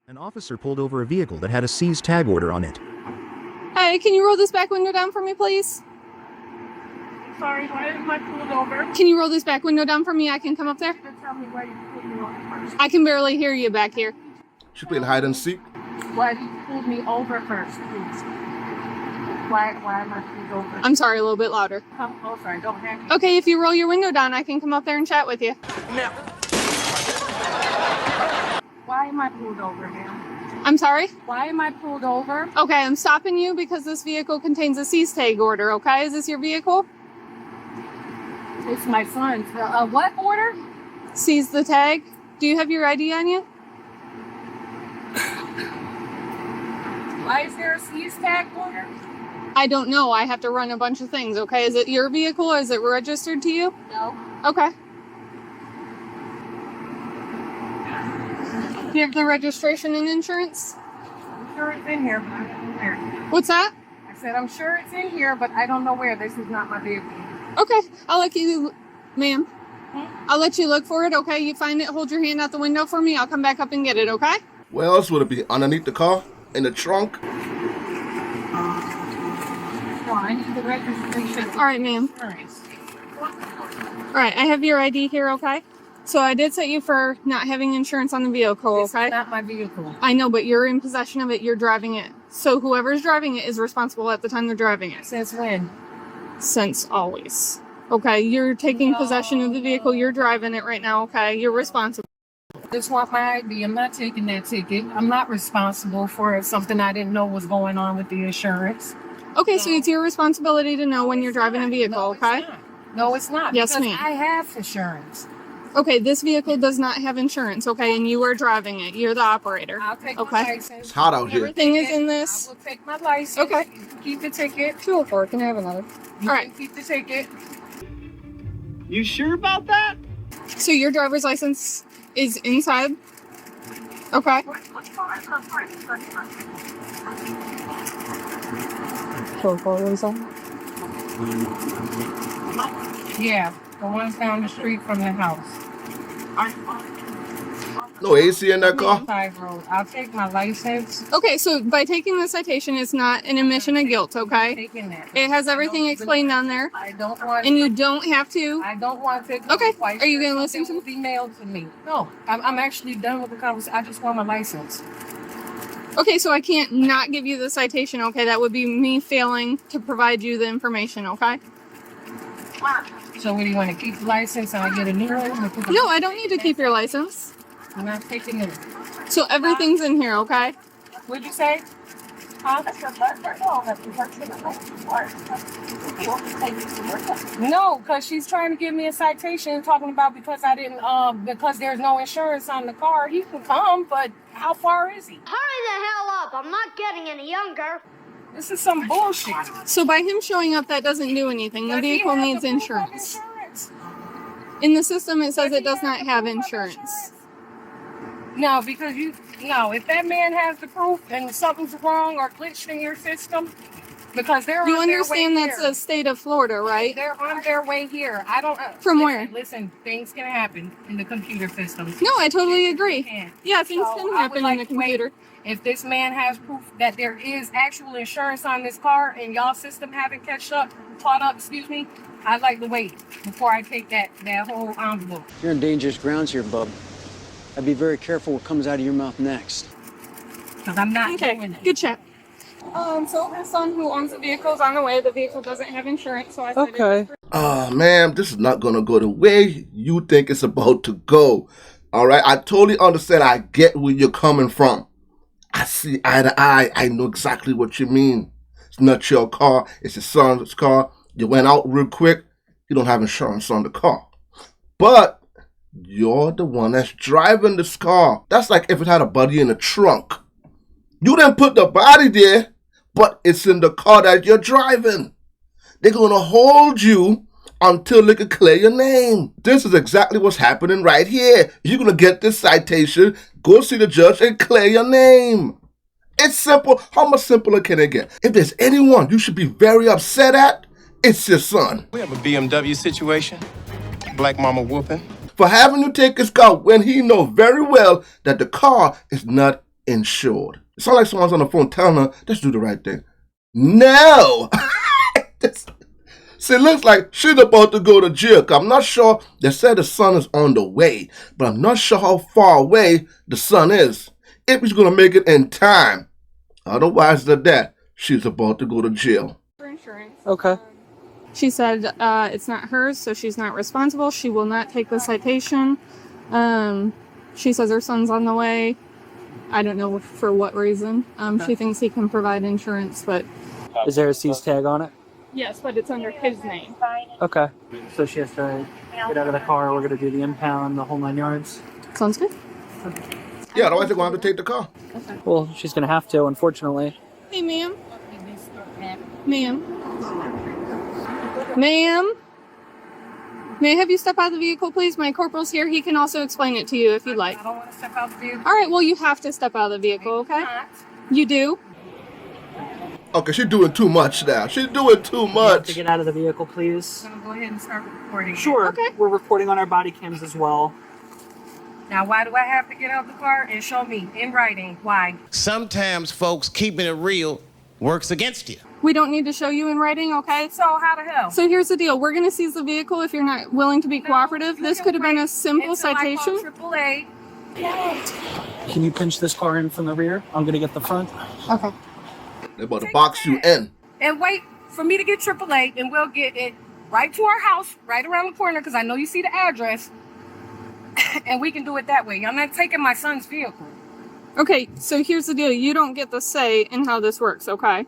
An officer pulled over a vehicle that had a seized tag order on it. Hey, can you roll this back window down for me, please? Sorry, why am I pulled over? Can you roll this back window down for me? I can come up there. Tell me why you pulled me over first. I can barely hear you back here. She playing hide and seek. Why did you pull me over first, please? Why am I pulled over? I'm sorry, a little bit louder. Come closer. I don't have you. Okay, if you roll your window down, I can come up there and chat with you. Now. Why am I pulled over, ma'am? I'm sorry? Why am I pulled over? Okay, I'm stopping you because this vehicle contains a seize tag order, okay? Is this your vehicle? It's my son's. What order? Seize the tag. Do you have your ID on you? Why is there a seize tag order? I don't know. I have to run a bunch of things, okay? Is it your vehicle? Is it registered to you? No. Okay. Do you have the registration and insurance? I'm sure it's in here, but I don't know where. What's that? I said, I'm sure it's in here, but I don't know where. This is not my vehicle. Okay, I'll let you, ma'am. I'll let you look for it, okay? You find it, hold your hand out the window for me. I'll come back up and get it, okay? Where else would it be? Underneath the car? In the trunk? No, I need the registration. All right, ma'am. Insurance. All right, I have your ID here, okay? So I did set you for not having insurance on the vehicle, This okay? is not my vehicle. I know, but you're in possession of it. You're driving it. So whoever's driving it is responsible at the time they're driving it. Since when? Since always. Okay, you're taking possession of the vehicle. You're driving it right now, okay? You're responsible. Just want my ID. I'm not taking that ticket. I'm not responsible for something I didn't know was going on with the insurance. Okay, so it's your responsibility to know when you're driving a vehicle, okay? No, it's not. Yes, because ma'am. I have insurance. Okay, this vehicle does not have insurance, okay? And you are driving it. You're the operator. I'll take Okay. my license. It's hot out here. Everything is in this. I will take my license. Okay. You can keep the ticket. 204, can I have another? You All can right, keep the ticket. You sure about that? so your driver's license is inside? Okay. Yeah, the one's down the street from the house. No AC in that car? Side road. I'll take my license. Okay, so by taking the citation, it's not an admission of guilt, I'm okay? taking that. It has everything explained on there, I don't want. and you don't have to. I don't want to. Okay, are you gonna listen to me? Be mailed to me. No, I'm actually done with the conversation. I just want my license. Okay, so I can't not give you the citation, okay? That would be me failing to provide you the information, okay? So, what do you want to keep the license and I get a new one? No, I don't need to keep your license. I'm not taking it. So everything's in here, okay? What'd you say? Huh? No, because she's trying to give me a citation talking about because I didn't, because there's no insurance on the car. He can come, but how far is he? Hurry the hell up! I'm not getting any younger. This is some bullshit. So by him showing up, that doesn't do anything. The Does he vehicle have needs the proof of insurance. insurance? In the system, it says Does it does he not have the proof of insurance. No, because if that man has the proof and something's wrong or glitched in your system, because they're You on their understand way that's here. a state of Florida, right? They're on their way here. I don't. From listen, where? Listen, things can happen in the computer system. No, I totally agree. Can. Yeah, things So, can I would happen like in the to wait. computer. If this man has proof that there is actual insurance on this car and y'all system haven't caught up, excuse me, I'd like to wait before I take that whole envelope. You're on dangerous grounds here, bub. I'd be very careful what comes out of your mouth next. Because I'm not doing Okay, it. good chat. So his son who owns the vehicle is on the way. The vehicle doesn't have insurance, so I said Okay. Ma'am, this is not gonna go the way you think it's about to go. Alright, I totally understand. I get where you're coming from. I see eye to eye. I know exactly what you mean. It's not your car, it's your son's car. You went out real quick, you don't have insurance on the car. But you're the one that's driving this car. That's like if it had a body in the trunk. You didn't put the body there, but it's in the car that you're driving. They're going to hold you until they can clear your name. This is exactly what's happening right here. You're going to get this citation, go see the judge, and clear your name. It's simple. How much simpler can it get? If there's anyone you should be very upset at, it's your son. We have a BMW situation. Black mama whooping. For having to take his car when he knows very well that the car is not insured. It's not like someone's on the phone telling her, just do the right thing. No! See, it looks like she's about to go to jail. I'm not sure. They said the son is on the way, but I'm not sure how far away the son is. If he's going to make it in time. Otherwise than that, she's about to go to jail. For insurance. Okay. She said it's not hers, so she's not responsible. She will not take the citation. She says her son's on the way. I don't know for what reason. She thinks he can provide insurance, but... Is there a C's tag on it? Yes, but it's under his name. Okay. So she has to get out of the car. We're going to do the impound, the whole 9 yards. Sounds good. Yeah, otherwise they're going to have to take the car. Well, she's going to have to, unfortunately. Hey, ma'am. Ma'am. Ma'am. May I have you step out of the vehicle, please? My corporal's here. He can also explain it to you if you'd like. I don't want to step out the vehicle. All right, well, you have to step out of the vehicle, okay? You do? Okay, she's doing too much now. She's doing too You have much. to get out of the vehicle, please. I'm going to go ahead and start recording. Sure. Okay. We're recording on our body cams as well. Now, why do I have to get out the car and show me in writing? Why? Sometimes, folks, keeping it real works against you. We don't need to show you in writing, okay? So how the hell? So here's the deal. We're going to seize the vehicle if you're not willing to be cooperative. You This can could have been a wait simple until I call citation. AAA. Can you pinch this car in from the rear? I'm going to get the front. Okay. They're about to box you in. And wait for me to get AAA, and we'll get it right to our house, right around the corner, because I know you see the address. And we can do it that way. I'm not taking my son's vehicle. Okay, so here's the deal. You don't get the say in how this works, okay?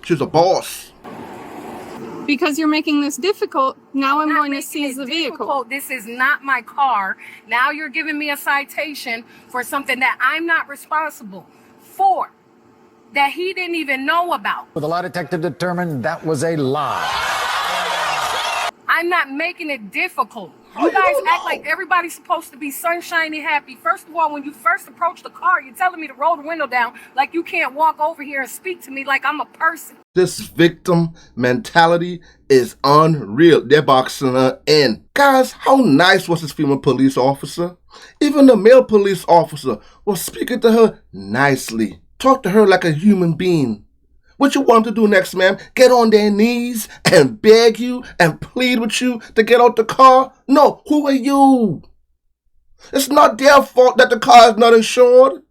She's a boss. Because you're making this difficult, now I'm not going to making seize it the vehicle. difficult. This is not my car. Now you're giving me a citation for something that I'm not responsible for, that he didn't even know about. With a lie detector determined that was a lie. I'm not making it difficult. You guys act like everybody's supposed to be sunshiny happy. First of all, when you first approach the car, you're telling me to roll the window down like you can't walk over here and speak to me like I'm a person. This victim mentality is unreal. They're boxing her in. Guys, how nice was this female police officer? Even the male police officer was speaking to her nicely. Talk to her like a human being. What you want them to do next, ma'am? Get on their knees and beg you and plead with you to get out the car? No, who are you? It's not their fault that the car is not insured.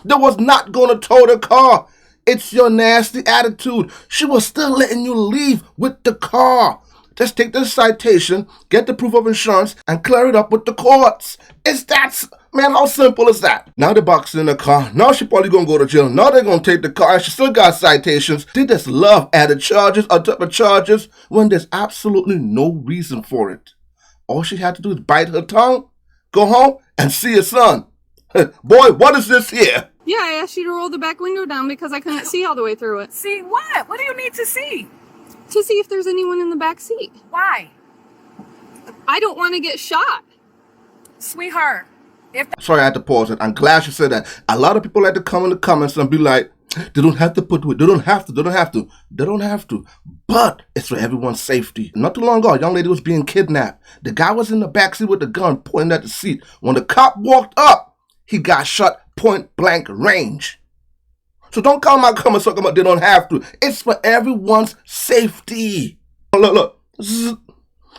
They was not going to tow the car. It's your nasty attitude. She was still letting you leave with the car. Just take the citation, get the proof of insurance, and clear it up with the courts. It's that, man, how simple is that? Now they're boxing in the car. Now she probably gonna go to jail. Now they're gonna take the car, and she still got citations. They just love added charges on top of charges when there's absolutely no reason for it. All she had to do is bite her tongue, go home, and see her son. Boy, what is this here? Yeah, I asked you to roll the back window down because I couldn't see all the way through it. See what? What do you need to see? To see if there's anyone in the back seat. Why? I don't want to get shot. Sweetheart, if Sorry, I had to pause it. I'm glad she said that. A lot of people like to come in the comments and be like, they don't have to put it. They don't have to. They don't have to. They don't have to. But it's for everyone's safety. Not too long ago, a young lady was being kidnapped. The guy was in the backseat with the gun pointing at the seat. When the cop walked up, he got shot point blank range. So don't come out talking about they don't have to. It's for everyone's safety. Look. Zzz.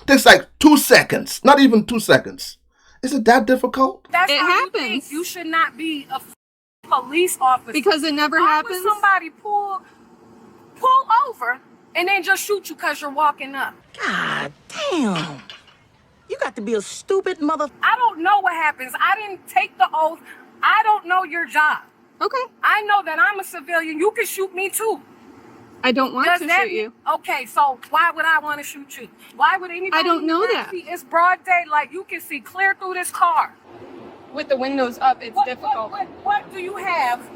Takes like 2 seconds. Not even 2 seconds. Is it that difficult? that's It how happens. you think, you should not be a police officer. Because it never Why would happens. somebody pull over and then just shoot you because you're walking up? God damn. You got to be a stupid mother. I don't know what happens. I didn't take the oath. I don't know your job. Okay. I know that I'm a civilian. You can shoot me too. I don't want Does to that shoot you. Okay, so why would I want to shoot you? Why would anybody? I don't know that. It's broad daylight. You can see clear through this car. With the windows up, it's difficult. What do you have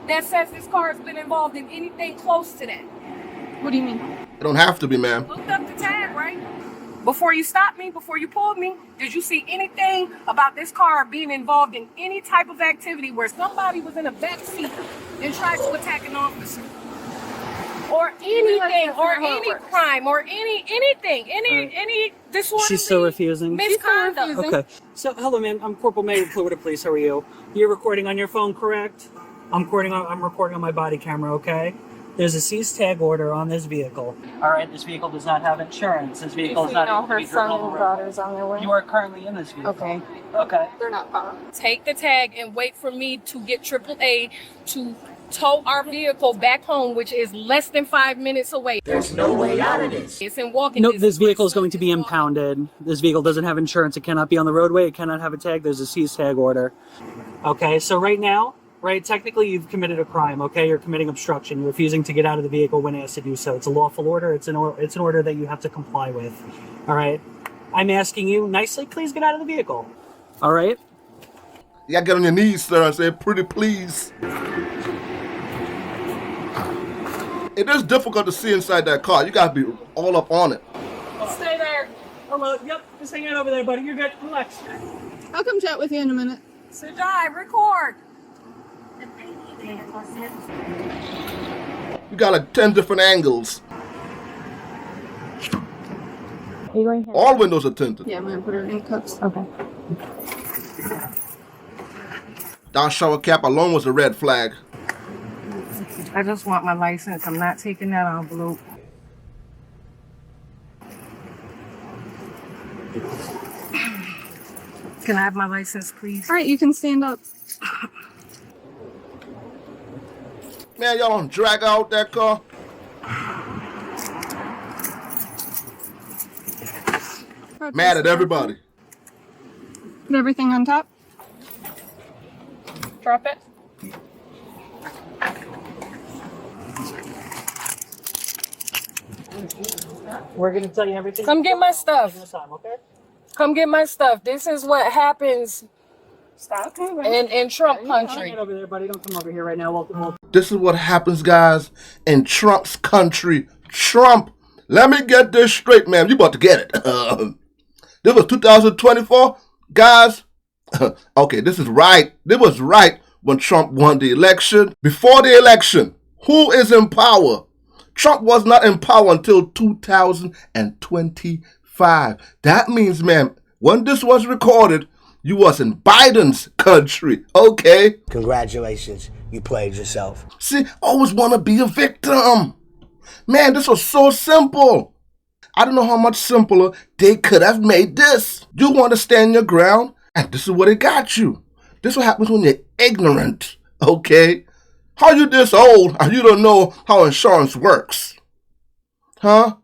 that says this car has been involved in anything close to that? What do you mean? It don't have to be, ma'am. Looked up the tag, right? Before you stopped me, before you pulled me, did you see anything about this car being involved in any type of activity where somebody was in a back seat and tried to attack an officer? or anything, or any crime, or anything, any disorderly She's still refusing. misconduct. Okay. So, hello, ma'am. I'm Corporal May with Florida Police. How are you? You're recording on your phone, correct? I'm recording on my body camera. Okay. There's a seize tag order on this vehicle. All right. This vehicle does not have insurance. This vehicle is not. Her son and daughter's on their way. You are currently in this vehicle. Okay. Okay. They're not far. Take the tag and wait for me to get AAA to tow our vehicle back home, which is less than 5 minutes away. There's no way out of this. It's in walking No, distance. this vehicle is going to be impounded. This vehicle doesn't have insurance. It cannot be on the roadway. It cannot have a tag. There's a seize tag order. Okay, so right now, technically you've committed a crime, okay? You're committing obstruction. You're refusing to get out of the vehicle when asked to do so. It's a lawful order. It's an order that you have to comply with. All right? I'm asking you nicely, please get out of the vehicle. All right? You gotta get on your knees, sir, and say, pretty please. It is difficult to see inside that car. You gotta be all up on it. Stay there. Hello. Yep. Just hang out over there, buddy. You're good. Relax. I'll come chat with you in a minute. So drive, record. You got like 10 different angles. Are you going here? All windows are tinted. Yeah, I'm gonna put her in cuffs. Okay. That shower cap alone was a red flag. I just want my license. I'm not taking that envelope. Can I have my license, please? All right, you can stand up. Man, y'all don't drag out that car. Mad at everybody. Put everything on top. Drop it. We're going to tell you everything. Come get my stuff. Okay? Come get my stuff. This is what happens Stop. in Trump country. Get over there, buddy. Don't come over here right now. We'll This is what happens, guys, in Trump's country. Trump, let me get this straight, man. You about to get it. This was 2024, guys. Okay, this is right. This was right when Trump won the election. Before the election, who is in power? Trump was not in power until 2025. That means, man, when this was recorded, you was in Biden's country, okay? Congratulations, you played yourself. See, always want to be a victim. Man, this was so simple. I don't know how much simpler they could have made this. You want to stand your ground, and this is what it got you. This is what happens when you're ignorant, okay? How you this old and you don't know how insurance works? Huh?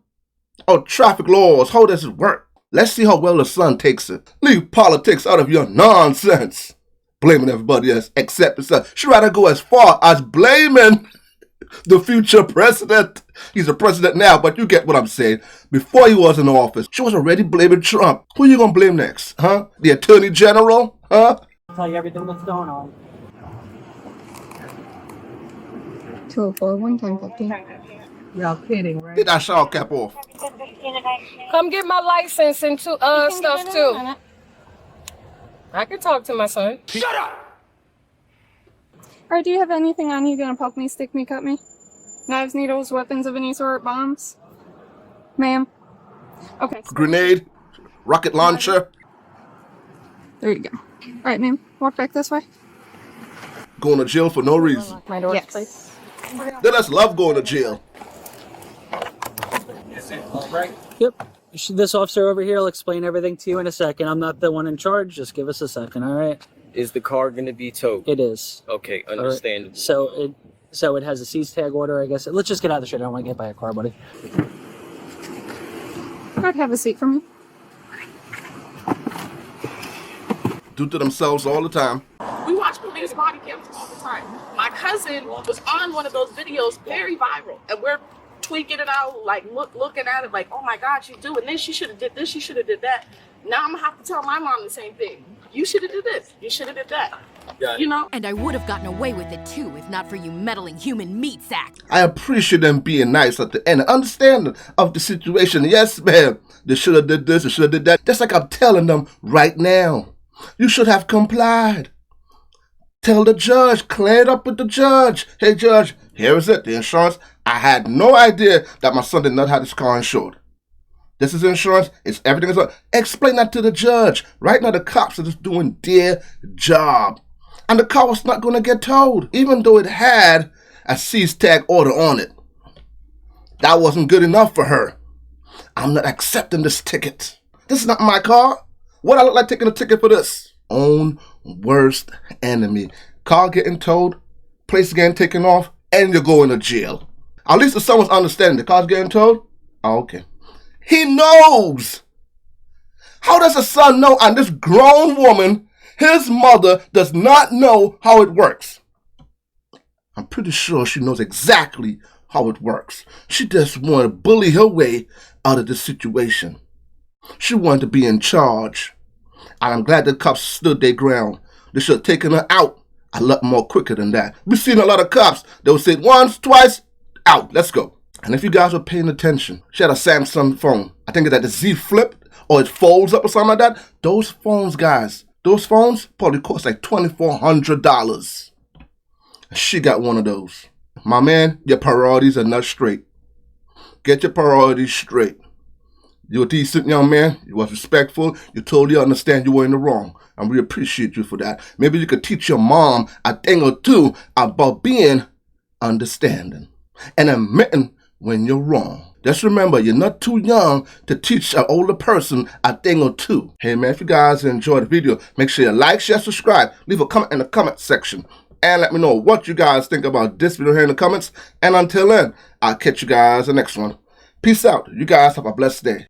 Oh, traffic laws, how does it work? Let's see how well the son takes it. Leave politics out of your nonsense. Blaming everybody else except yourself. She'd rather go as far as blaming the future president. He's a president now, but you get what I'm saying. Before he was in office, she was already blaming Trump. Who you gonna blame next? Huh? The Attorney General? Huh? I'll tell you everything that's going on. 204, 11015. Y'all kidding, right? Get that shower cap off. Come get my license and stuff too. I can talk to my son. Shut up! All right, do you have anything on you? Gonna poke me, stick me, cut me? Knives, needles, weapons of any sort, bombs? Ma'am? Okay. Grenade, rocket launcher. There you go. All right, ma'am. Walk back this way. Going to jail for no reason. My door, please. They just love going to jail. Yep. This officer over here will explain everything to you in a second. I'm not the one in charge. Just give us a second, all right? Is the car going to be towed? It is. Okay, understandable. Right. So it has a seize tag order, I guess. Let's just get out of the shit. I don't want to get by a car, buddy. I'd have a seat for me. Do to themselves all the time. We watch police body cams all the time. My cousin was on one of those videos, very viral, and we're tweaking it out, like looking at it like, oh my God, you do, and then she should have did this, she should have did that. Now I'm gonna have to tell my mom the same thing. You should have did this, you should have did that. You know? And I would have gotten away with it too if not for you meddling human meat sack. I appreciate them being nice at the end, understanding of the situation. Yes, ma'am, they should have did this, they should have did that. Just like I'm telling them right now. You should have complied. Tell the judge, clear it up with the judge. Hey, judge, Here is it, the insurance. I had no idea that my son did not have his car insured. This is insurance. It's everything is. Explain that to the judge. Right now, the cops are just doing their job. And the car was not going to get towed, even though it had a seize tag order on it. That wasn't good enough for her. I'm not accepting this ticket. This is not my car. What I look like taking a ticket for this? Own worst enemy. Car getting towed, place getting taken off, and you're going to jail. At least if someone's understanding the car's getting towed. Oh, okay. He knows. How does a son know? And this grown woman, his mother, does not know how it works. I'm pretty sure she knows exactly how it works. She just wanted to bully her way out of this situation. She wanted to be in charge. And I'm glad the cops stood their ground. They should have taken her out a lot more quicker than that. We've seen a lot of cops. They would say once, twice, out, let's go. And if you guys were paying attention, she had a Samsung phone. I think it's at the Z Flip or it folds up or something like that. Those phones, guys, those phones probably cost like $2,400. She got one of those. My man, your priorities are not straight. Get your priorities straight. You're a decent young man. You was respectful. You totally understand you were in the wrong. And we appreciate you for that. Maybe you could teach your mom a thing or two about being understanding and admitting when you're wrong. Just remember, you're not too young to teach an older person a thing or two. Hey man, if you guys enjoyed the video, make sure you like, share, subscribe. Leave a comment in the comment section. And let me know what you guys think about this video here in the comments. And until then, I'll catch you guys in the next one. Peace out. You guys have a blessed day.